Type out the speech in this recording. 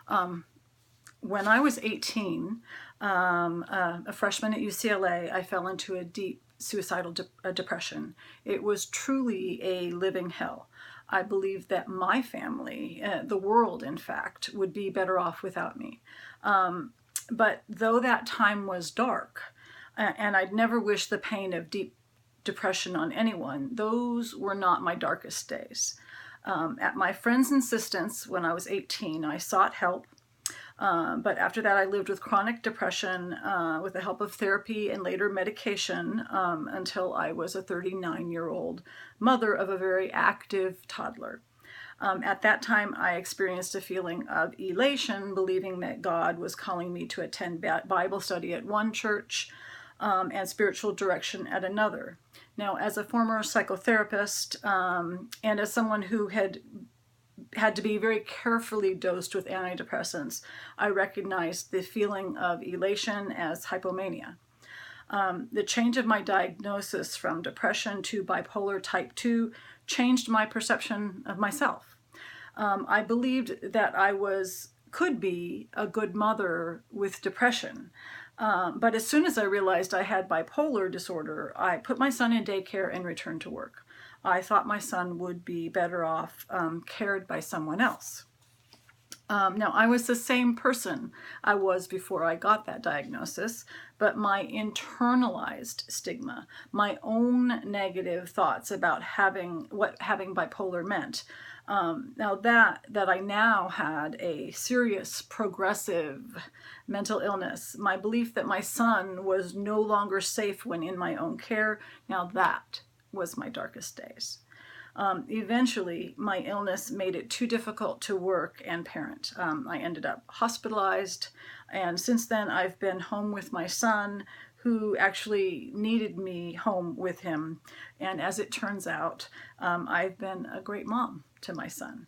When I was 18, a freshman at UCLA, I fell into a deep suicidal depression. It was truly a living hell. I believed that my family, the world in fact, would be better off without me. But though that time was dark, and I'd never wish the pain of deep depression on anyone, those were not my darkest days. At my friend's insistence, when I was 18, I sought help. But after that, I lived with chronic depression with the help of therapy and later medication until I was a 39-year-old mother of a very active toddler. At that time, I experienced a feeling of elation, believing that God was calling me to attend Bible study at one church and spiritual direction at another. Now, as a former psychotherapist and as someone who had to be very carefully dosed with antidepressants, I recognized the feeling of elation as hypomania. The change of my diagnosis from depression to bipolar type 2 changed my perception of myself. I believed that could be a good mother with depression. But as soon as I realized I had bipolar disorder, I put my son in daycare and returned to work. I thought my son would be better off cared by someone else. Now, I was the same person I was before I got that diagnosis, but my internalized stigma, my own negative thoughts about what having bipolar meant, now that I now had a serious progressive mental illness, my belief that my son was no longer safe when in my own care, now that was my darkest days. Eventually, my illness made it too difficult to work and parent. I ended up hospitalized, and since then I've been home with my son, who actually needed me home with him. And as it turns out, I've been a great mom to my son.